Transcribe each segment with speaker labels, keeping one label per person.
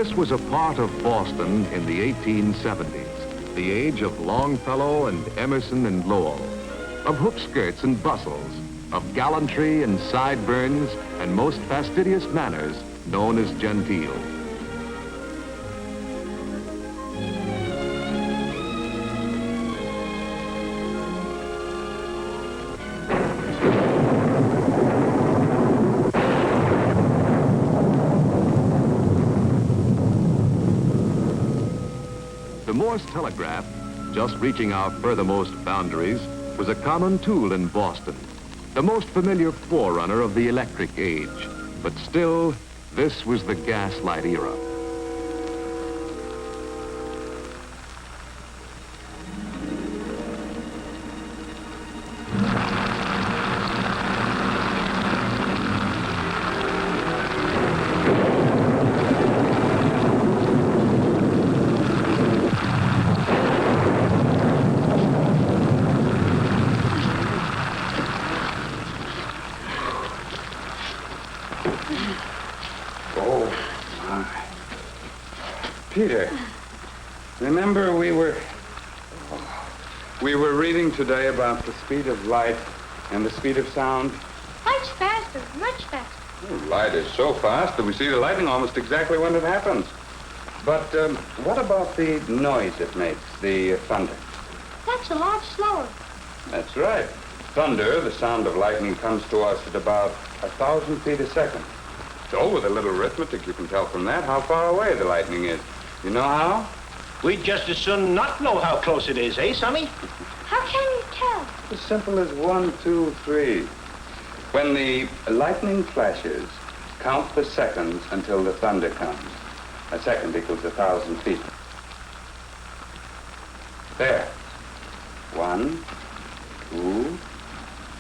Speaker 1: This was a part of Boston in the 1870s, the age of Longfellow and Emerson and Lowell, of hoop skirts and bustles, of gallantry and sideburns and most fastidious manners known as genteel. The Morse telegraph, just reaching our furthermost boundaries, was a common tool in Boston, the most familiar forerunner of the electric age. But still, this was the gaslight era.
Speaker 2: Peter, remember we were reading today about the speed of light and the speed of sound?
Speaker 3: Much faster, much faster.
Speaker 2: Oh, light is so fast that we see the lightning almost exactly when it happens. But what about the noise it makes, the thunder?
Speaker 3: That's a lot slower.
Speaker 2: That's right. Thunder, the sound of lightning, comes to us at about 1,000 feet a second. So with a little arithmetic, you can tell from that how far away the lightning is. You know how?
Speaker 4: We'd just as soon not know how close it is, eh, Sonny?
Speaker 3: How can you tell?
Speaker 2: As simple as 1, 2, 3. When the lightning flashes, count the seconds until the thunder comes. A second equals 1,000 feet. There. 1, 2,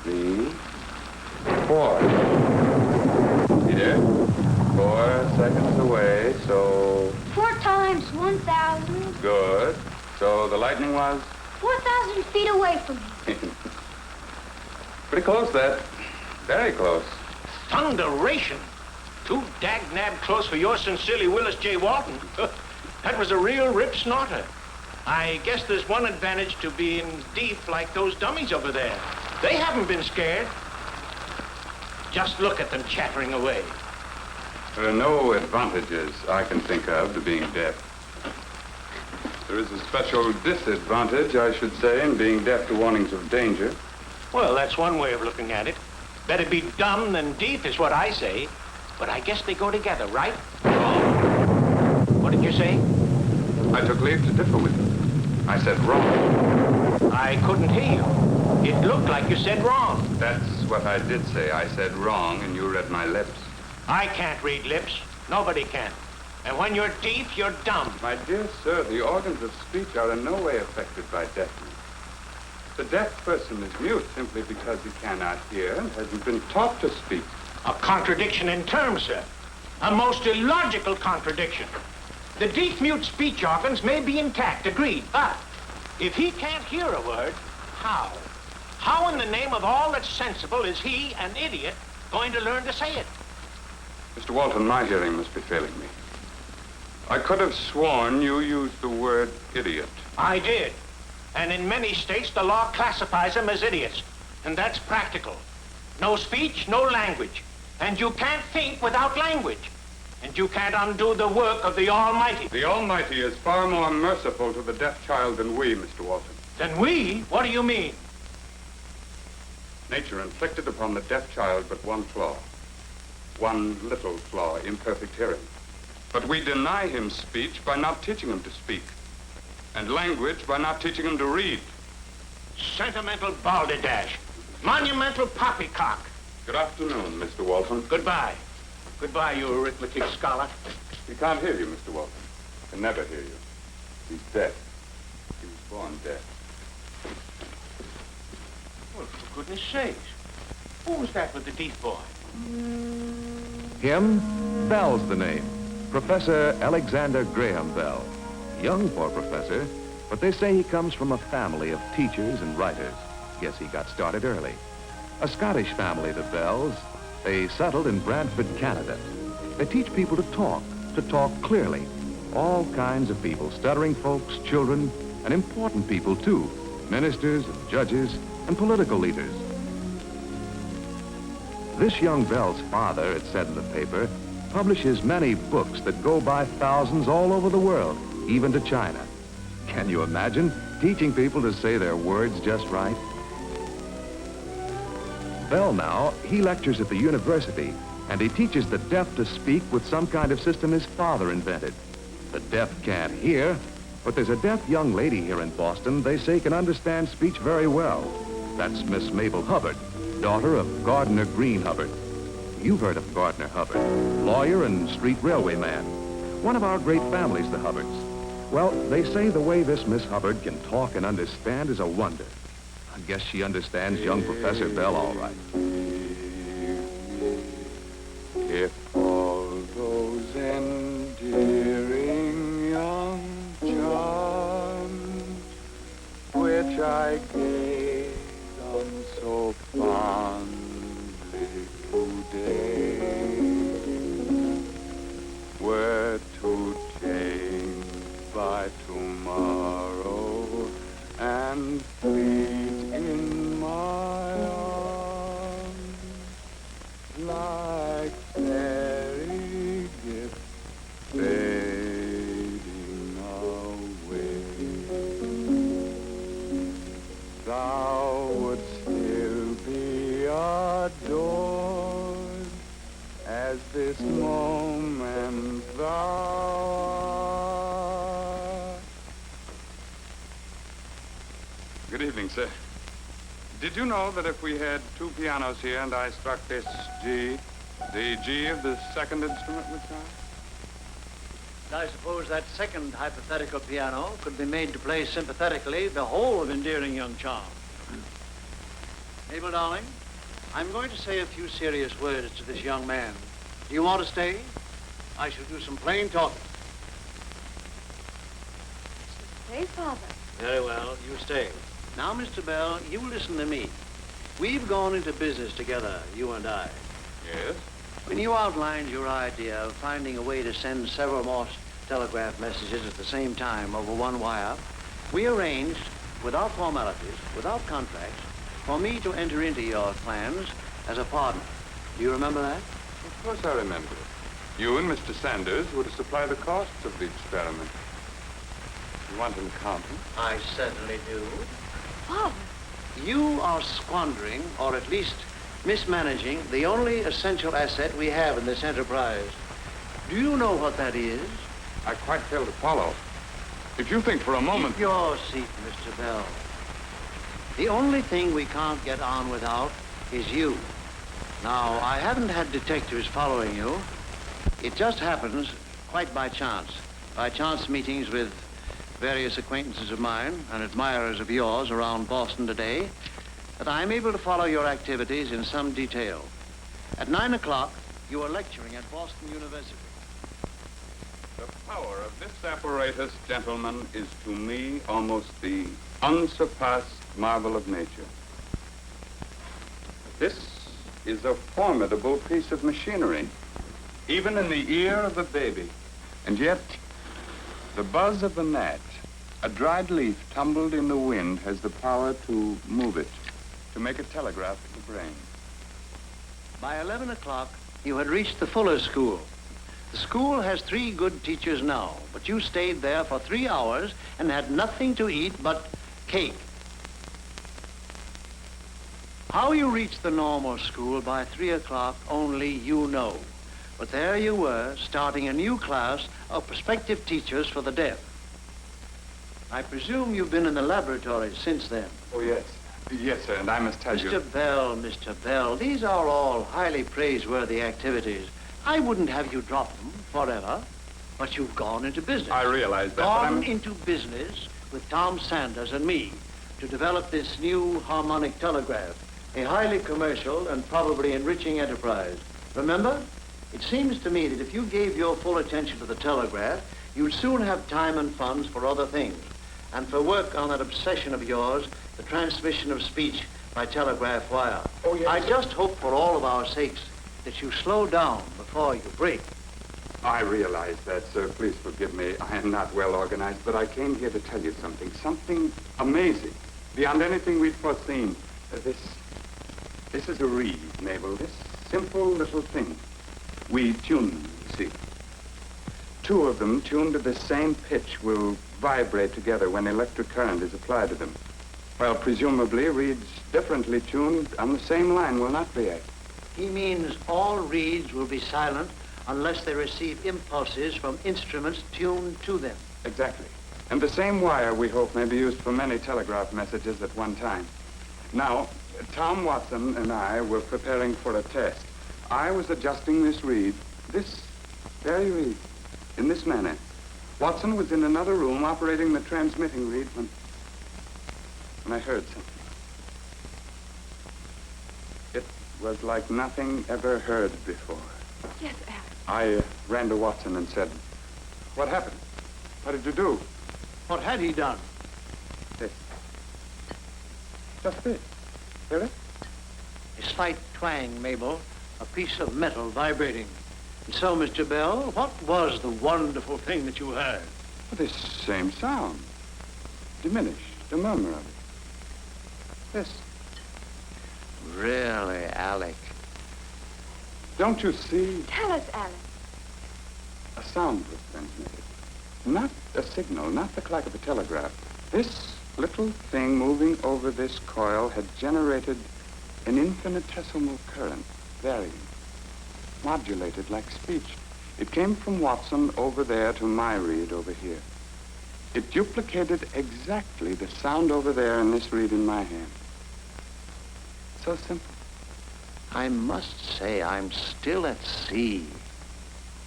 Speaker 2: 3, 4. Peter, 4 seconds away, so...
Speaker 3: 4 times 1,000.
Speaker 2: Good. So the lightning was?
Speaker 3: 4,000 feet away from me.
Speaker 2: Pretty close, that. Very close.
Speaker 4: Thunderation. Too dag-nab close for your sincerely Willis J. Walton. That was a real rip snorter. I guess there's one advantage to being deep like those dummies over there. They haven't been scared. Just look at them chattering away.
Speaker 2: There are no advantages I can think of to being deaf. There is a special disadvantage, I should say, in being deaf to warnings of danger.
Speaker 4: Well, that's one way of looking at it. Better be dumb than deaf is what I say. But I guess they go together, right? Wrong? What did you say?
Speaker 2: I took leave to differ with you. I said wrong.
Speaker 4: I couldn't hear you. It looked like you said wrong.
Speaker 2: That's what I did say. I said wrong, and you read my lips.
Speaker 4: I can't read lips. Nobody can. And when you're deaf, you're dumb.
Speaker 2: My dear sir, the organs of speech are in no way affected by deafness. The deaf person is mute simply because he cannot hear and hasn't been taught to speak.
Speaker 4: A contradiction in terms, sir. A most illogical contradiction. The deaf-mute speech organs may be intact, agreed, but if he can't hear a word, how? How in the name of all that's sensible is he, an idiot, going to learn to say it?
Speaker 2: Mr. Walton, my hearing must be failing me. I could have sworn you used the word idiot.
Speaker 4: I did. And in many states, the law classifies them as idiots. And that's practical. No speech, no language. And you can't think without language. And you can't undo the work of the Almighty.
Speaker 2: The Almighty is far more merciful to the deaf child than we, Mr. Walton.
Speaker 4: Than we? What do you mean?
Speaker 2: Nature inflicted upon the deaf child but one flaw. One little flaw, imperfect hearing. But we deny him speech by not teaching him to speak. And language by not teaching him to read.
Speaker 4: Sentimental balderdash. Monumental poppycock.
Speaker 2: Good afternoon, Mr. Walton.
Speaker 4: Goodbye. Goodbye, you arithmetic scholar.
Speaker 2: He can't hear you, Mr. Walton. Can never hear you. He's deaf. He was born deaf.
Speaker 4: Well, for goodness sakes. Who was that with the deaf boy?
Speaker 1: Him? Bell's the name. Professor Alexander Graham Bell. Young for a professor, but they say he comes from a family of teachers and writers. Guess he got started early. A Scottish family, the Bells. They settled in Brantford, Canada. They teach people to talk, to talk clearly. All kinds of people, stuttering folks, children, and important people, too. Ministers and judges and political leaders. This young Bell's father, it said in the paper, publishes many books that go by thousands all over the world, even to China. Can you imagine teaching people to say their words just right? Bell now, he lectures at the university, and he teaches the deaf to speak with some kind of system his father invented. The deaf can't hear, but there's a deaf young lady here in Boston they say can understand speech very well. That's Miss Mabel Hubbard, daughter of Gardiner Green Hubbard. You've heard of Gardiner Hubbard, lawyer and street railway man. One of our great families, the Hubbards. Well, they say the way this Miss Hubbard can talk and understand is a wonder. I guess she understands young Professor Bell all right.
Speaker 2: If all those endearing young charms which I gaze on so fondly today were to change by tomorrow and fleet in my arms like fairy gifts fading away. Thou wouldst still be adored as this moment thou art. Good evening, sir. Did you know that if we had two pianos here and I struck this G, the G of the second instrument would sound?
Speaker 5: I suppose that second hypothetical piano could be made to play sympathetically the whole of Endearing Young Charm. Mabel, darling, I'm going to say a few serious words to this young man. Do you want to stay? I shall do some plain talking.
Speaker 3: Stay, Father.
Speaker 5: Very well, you stay. Now, Mr. Bell, you listen to me. We've gone into business together, you and I.
Speaker 2: Yes?
Speaker 5: When you outlined your idea of finding a way to send several more telegraph messages at the same time over one wire, we arranged, without formalities, without contracts, for me to enter into your plans as a partner. Do you remember that?
Speaker 2: Of course I remember it. You and Mr. Sanders were to supply the costs of the experiment. You want an accountant?
Speaker 5: I certainly do.
Speaker 3: Father.
Speaker 5: You are squandering, or at least mismanaging, the only essential asset we have in this enterprise. Do you know what that is?
Speaker 2: I quite fail to follow. If you think for a moment...
Speaker 5: Keep your seat, Mr. Bell. The only thing we can't get on without is you. Now, I haven't had detectives following you. It just happens, quite by chance meetings with various acquaintances of mine and admirers of yours around Boston today, that I'm able to follow your activities in some detail. At 9 o'clock, you are lecturing at Boston University.
Speaker 2: The power of this apparatus, gentlemen, is to me almost the unsurpassed marvel of nature. This is a formidable piece of machinery, even in the ear of a baby. And yet, the buzz of a gnat, a dried leaf tumbled in the wind, has the power to move it, to make a telegraph to the brain.
Speaker 5: By 11 o'clock, you had reached the Fuller School. The school has 3 good teachers now, but you stayed there for 3 hours and had nothing to eat but cake. How you reached the normal school by 3 o'clock, only you know. But there you were, starting a new class of prospective teachers for the deaf. I presume you've been in the laboratory since then.
Speaker 2: Oh, yes. Yes, sir, and I must tell you...
Speaker 5: Mr. Bell, these are all highly praiseworthy activities. I wouldn't have you drop them forever, but you've gone into business.
Speaker 2: I realize that, but
Speaker 5: Gone into business with Tom Sanders and me to develop this new harmonic telegraph, a highly commercial and probably enriching enterprise. Remember? It seems to me that if you gave your full attention to the telegraph, you'd soon have time and funds for other things, and for work on that obsession of yours, the transmission of speech by telegraph wire.
Speaker 2: Oh, yes,
Speaker 5: I
Speaker 2: sir.
Speaker 5: just hope for all of our sakes that you slow down before you break.
Speaker 2: I realize that, sir. Please forgive me. I am not well organized, but I came here to tell you something amazing, beyond anything we'd foreseen. This is a reed, Mabel. This simple little thing. We tune them, you see. Two of them, tuned to the same pitch, will vibrate together when electric current is applied to them. While presumably reeds differently tuned on the same line will not react.
Speaker 5: He means all reeds will be silent unless they receive impulses from instruments tuned to them.
Speaker 2: Exactly. And the same wire, we hope, may be used for many telegraph messages at one time. Now, Tom Watson and I were preparing for a test. I was adjusting this reed, this very reed, in this manner. Watson was in another room operating the transmitting reed when I heard something. It was like nothing ever heard before.
Speaker 3: Yes, Alex.
Speaker 2: I ran to Watson and said, "What happened? What did you do?"
Speaker 5: What had he done?
Speaker 2: This. Just this. Hear it?
Speaker 5: A slight twang, Mabel. A piece of metal vibrating. And so, Mr. Bell, what was the wonderful thing that you heard?
Speaker 2: This same sound. Diminished, the murmur of it. This.
Speaker 5: Really, Alec?
Speaker 2: Don't you see?
Speaker 3: Tell us, Alex.
Speaker 2: A sound was transmitted. Not a signal, not the clack of a telegraph. This little thing moving over this coil had generated an infinitesimal current, varying, modulated like speech. It came from Watson over there to my reed over here. It duplicated exactly the sound over there in this reed in my hand. So simple.
Speaker 5: I must say I'm still at sea.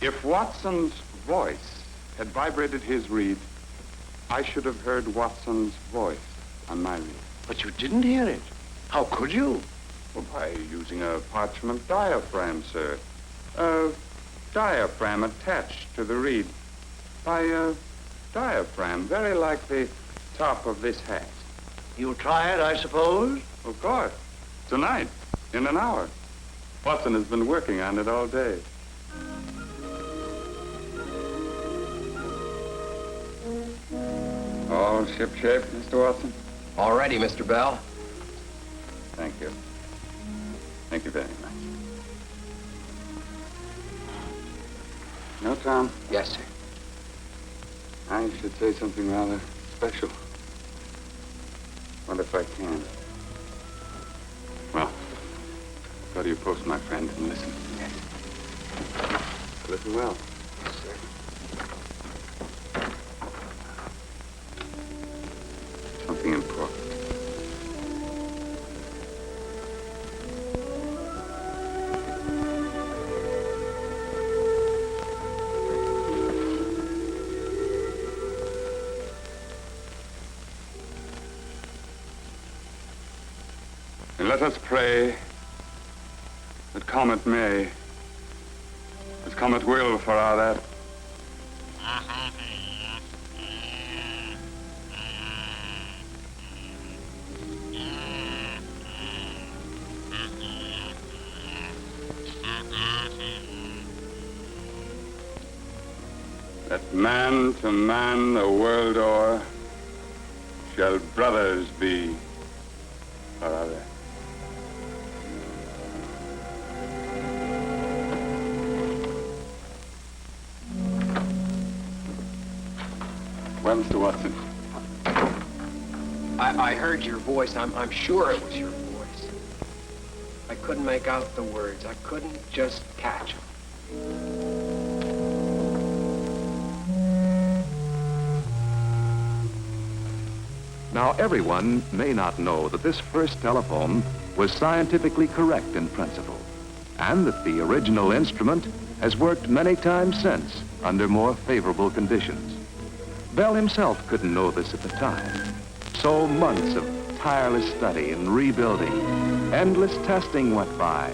Speaker 2: If Watson's voice had vibrated his reed, I should have heard Watson's voice on my reed.
Speaker 5: But you didn't hear it. How could you?
Speaker 2: Well, by using a parchment diaphragm, sir. A diaphragm attached to the reed. By a diaphragm, very like the top of this hat.
Speaker 5: You'll try it, I suppose?
Speaker 2: Of course. Tonight, in an hour. Watson has been working on it all day. All shipshape, Mr. Watson?
Speaker 6: All ready, Mr. Bell.
Speaker 2: Thank you. Thank you very much. No, Tom,
Speaker 6: Yes, sir.
Speaker 2: I should say something rather special. What if I can? Well, go to your post, my friend, and listen.
Speaker 6: Yes.
Speaker 2: Listen well.
Speaker 6: Yes, sir.
Speaker 2: Something important. And let us pray that come it may, as come it will for all that. That man to man the world o'er shall brothers be forever. Well, Mr. Watson.
Speaker 6: I heard your voice. I'm sure it was your voice. I couldn't make out the words. I couldn't just catch them.
Speaker 1: Now, everyone may not know that this first telephone was scientifically correct in principle, and that the original instrument has worked many times since under more favorable conditions. Bell himself couldn't know this at the time. So months of tireless study and rebuilding, endless testing went by.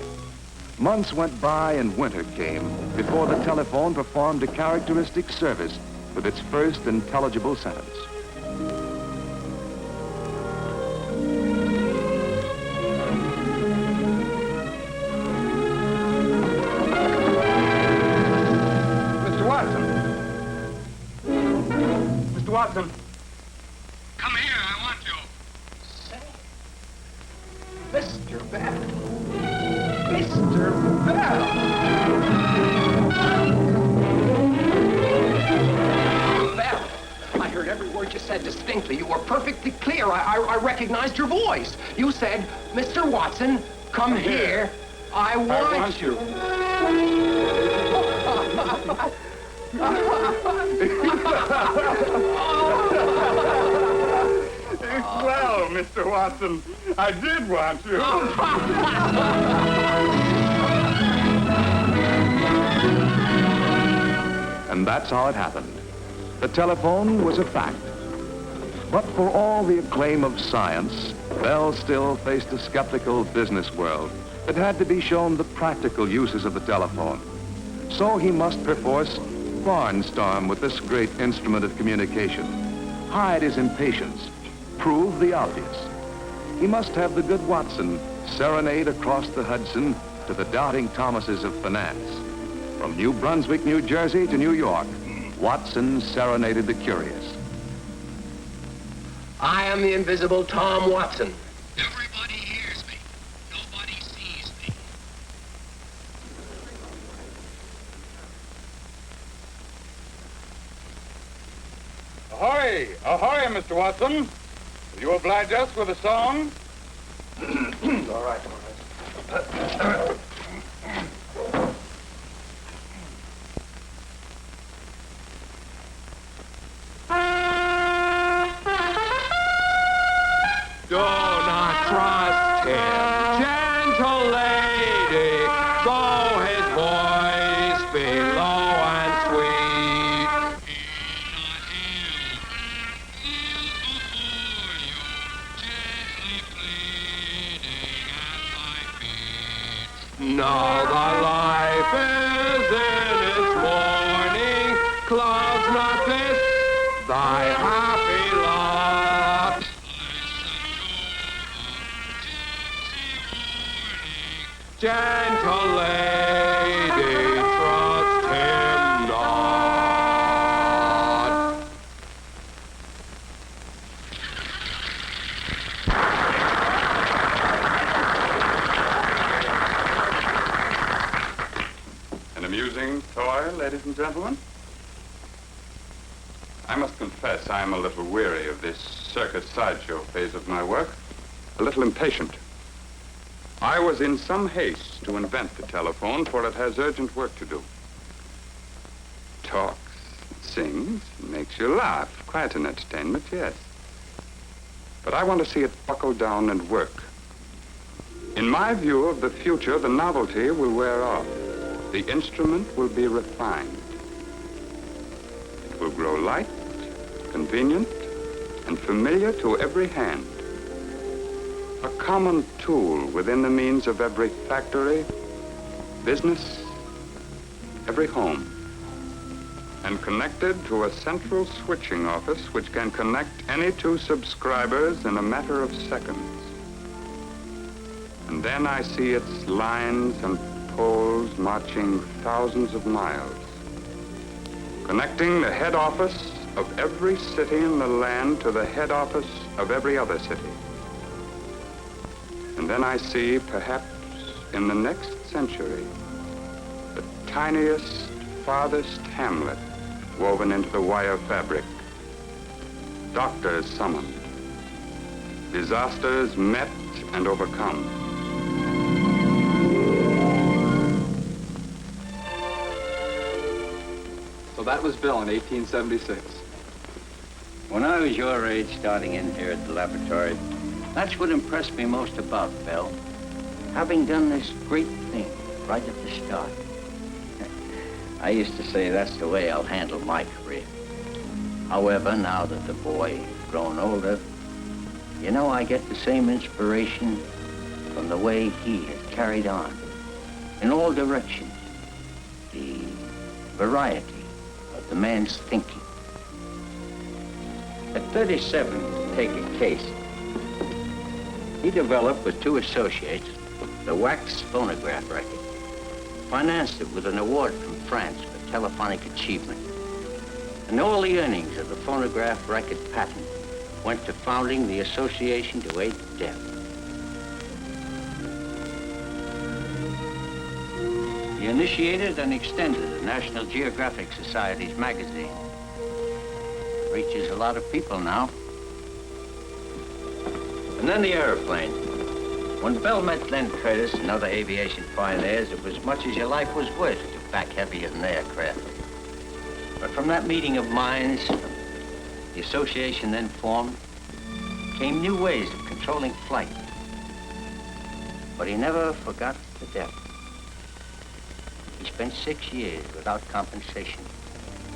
Speaker 1: Months went by and winter came before the telephone performed a characteristic service with its first intelligible sentence.
Speaker 6: Mr. Bell. Mr. Bell. Bell, I heard every word you said distinctly. You were perfectly clear. I recognized your voice. You said, Mr. Watson, come here. I want you.
Speaker 2: Well, Mr. Watson, I did want you.
Speaker 1: And that's how it happened. The telephone was a fact. But for all the acclaim of science, Bell still faced a skeptical business world that had to be shown the practical uses of the telephone. So he must perforce barnstorm with this great instrument of communication, hide his impatience, prove the obvious. He must have the good Watson serenade across the Hudson to the doubting Thomases of finance. From New Brunswick, New Jersey to New York, Watson serenaded the curious.
Speaker 6: I am the invisible Tom Watson.
Speaker 7: Everybody hears me. Nobody sees me.
Speaker 2: Ahoy! Ahoy, Mr. Watson. Will you oblige us with a song?
Speaker 6: All right.
Speaker 2: Do not trust him, gentle lady, though his voice be low and sweet. No, the life is in its morning, clouds not this, thy happy lot. Gentle lady, trust him not. An amusing toy, ladies and gentlemen? I must confess I am a little weary of this circus sideshow phase of my work, a little impatient. I was in some haste to invent the telephone, for it has urgent work to do. Talks, sings, makes you laugh. Quite an entertainment, yes. But I want to see it buckle down and work. In my view of the future, the novelty will wear off. The instrument will be refined. It will grow light, convenient, and familiar to every hand. A common tool within the means of every factory, business, every home, and connected to a central switching office which can connect any two subscribers in a matter of seconds. And then I see its lines and poles marching thousands of miles, connecting the head office of every city in the land to the head office of every other city. And then I see, perhaps in the next century, the tiniest, farthest hamlet woven into the wire fabric. Doctors summoned. Disasters met and overcome.
Speaker 8: So that was Bill in 1876.
Speaker 5: When I was your age, starting in here at the laboratory, that's what impressed me most about Bell. Having done this great thing right at the start. I used to say that's the way I'll handle my career. However, now that the boy has grown older, you know, I get the same inspiration from the way he has carried on in all directions. The variety of the man's thinking. At 37, to take a case, he developed with two associates the wax phonograph record, financed it with an award from France for telephonic achievement. And all the earnings of the phonograph record patent went to founding the Association to Aid the Deaf. He initiated and extended the National Geographic Society's magazine. Reaches a lot of people now. And then the airplane. When Bell met Glenn Curtis and other aviation pioneers, it was much as your life was worth to back heavier than aircraft. But from that meeting of minds, the association then formed, came new ways of controlling flight. But he never forgot the death. He spent 6 years without compensation,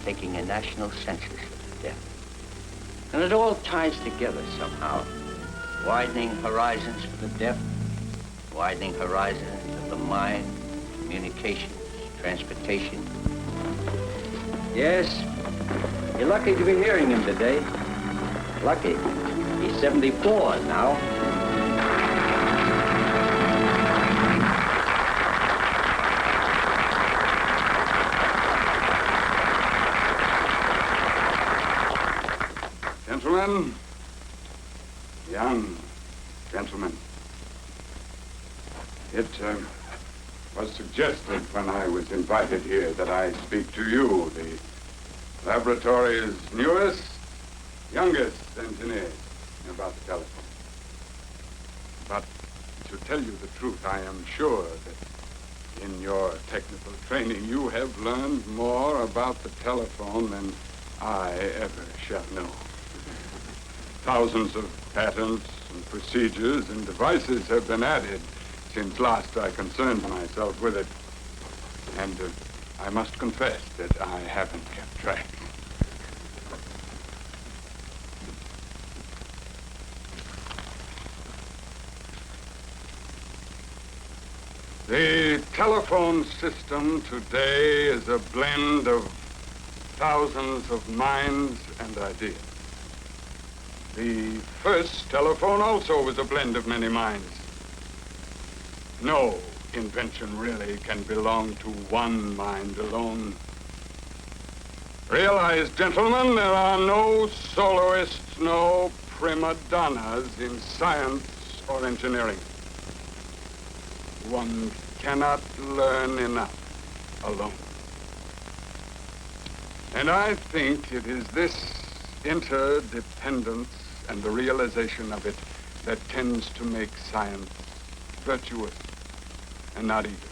Speaker 5: taking a national census of death. And it all ties together somehow. Widening horizons for the deaf, widening horizons of the mind, communications, transportation. Yes, you're lucky to be hearing him today. Lucky. He's 74 now.
Speaker 2: Gentlemen, young gentlemen, it was suggested when I was invited here that I speak to you, the laboratory's newest, youngest engineers, about the telephone. But to tell you the truth, I am sure that in your technical training you have learned more about the telephone than I ever shall know. Thousands of patents and procedures and devices have been added since last I concerned myself with it. And I must confess that I haven't kept track. The telephone system today is a blend of thousands of minds and ideas. The first telephone also was a blend of many minds. No invention really can belong to one mind alone. Realize, gentlemen, there are no soloists, no prima donnas in science or engineering. One cannot learn enough alone. And I think it is this interdependence and the realization of it that tends to make science virtuous and not evil,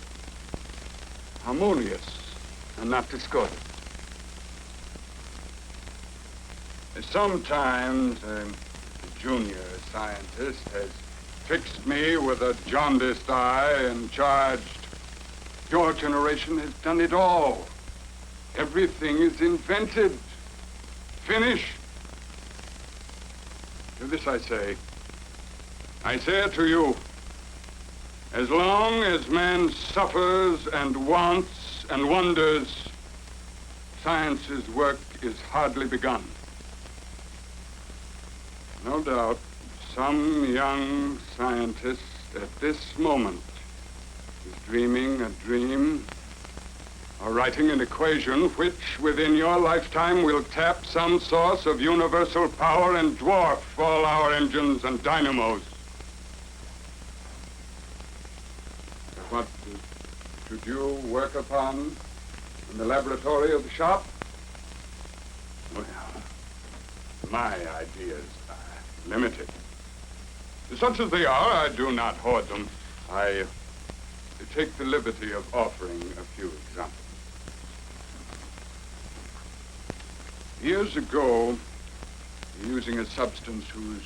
Speaker 2: harmonious and not discordant. Sometimes a junior scientist has fixed me with a jaundiced eye and charged, your generation has done it all. Everything is invented, finished. To this I say it to you, as long as man suffers and wants and wonders, science's work is hardly begun. No doubt, some young scientist at this moment is dreaming a dream or writing an equation which, within your lifetime, will tap some source of universal power and dwarf all our engines and dynamos. What should you work upon in the laboratory of the shop? Well, my ideas are limited. Such as they are, I do not hoard them. I take the liberty of offering a few examples. Years ago, using a substance whose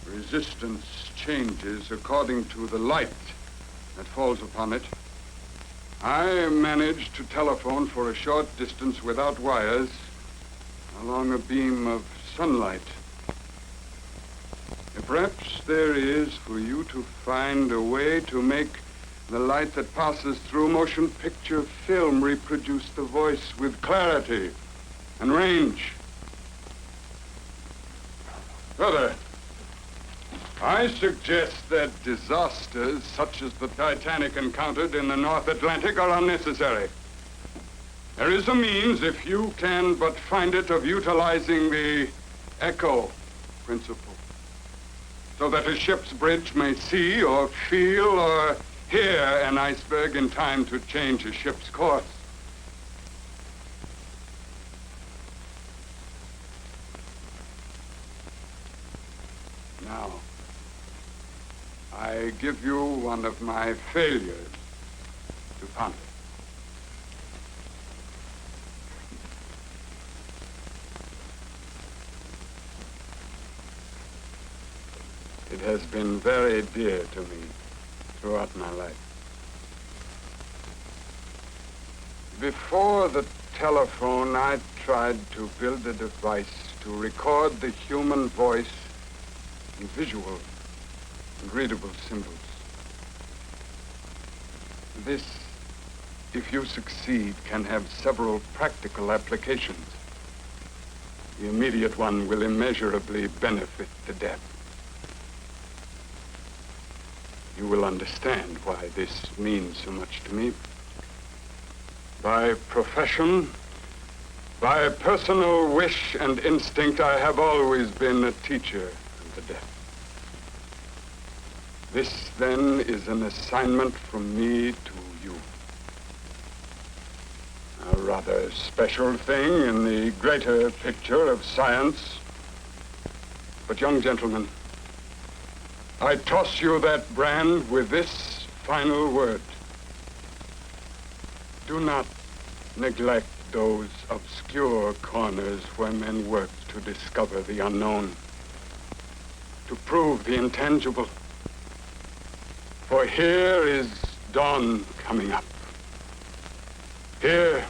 Speaker 2: resistance changes according to the light that falls upon it, I managed to telephone for a short distance without wires along a beam of sunlight. Perhaps there is for you to find a way to make the light that passes through motion picture film reproduce the voice with clarity and range. Further, I suggest that disasters such as the Titanic encountered in the North Atlantic are unnecessary. There is a means, if you can but find it, of utilizing the R.K.O. principle, so that a ship's bridge may see or feel or Here, an iceberg in time to change a ship's course. Now, I give you one of my failures to ponder. It has been very dear to me throughout my life. Before the telephone, I tried to build a device to record the human voice in visual and readable symbols. This, if you succeed, can have several practical applications. The immediate one will immeasurably benefit the deaf. You will understand why this means so much to me. By profession, by personal wish and instinct, I have always been a teacher of the deaf. This, then, is an assignment from me to you. A rather special thing in the greater picture of science. But, young gentlemen, I toss you that brand with this final word. Do not neglect those obscure corners where men work to discover the unknown, to prove the intangible. For here is dawn coming up. Here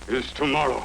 Speaker 2: is tomorrow.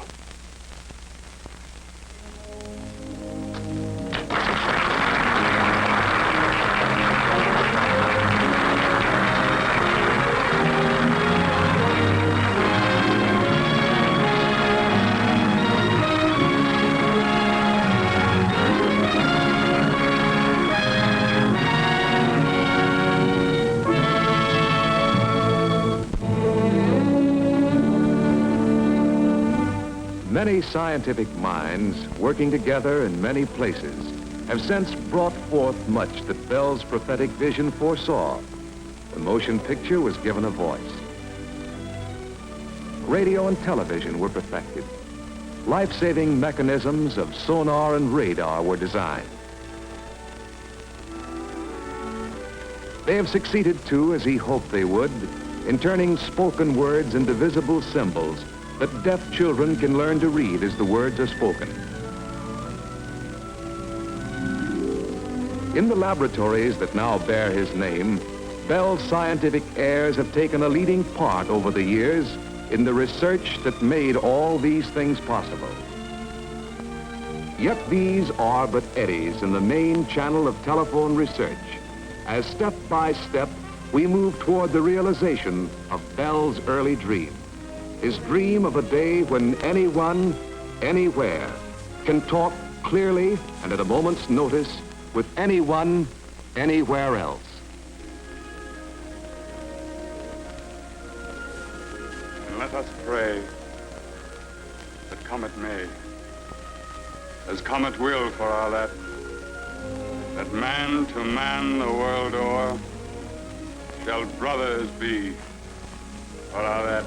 Speaker 1: Many scientific minds working together in many places have since brought forth much that Bell's prophetic vision foresaw. The motion picture was given a voice. Radio and television were perfected. Life-saving mechanisms of sonar and radar were designed. They have succeeded, too, as he hoped they would, in turning spoken words into visible symbols that deaf children can learn to read as the words are spoken. In the laboratories that now bear his name, Bell's scientific heirs have taken a leading part over the years in the research that made all these things possible. Yet these are but eddies in the main channel of telephone research, as step by step we move toward the realization of Bell's early dream. His dream of a day when anyone, anywhere, can talk clearly and at a moment's notice with anyone, anywhere else.
Speaker 2: And let us pray that come it may, as come it will for all that man to man the world o'er shall brothers be for all that.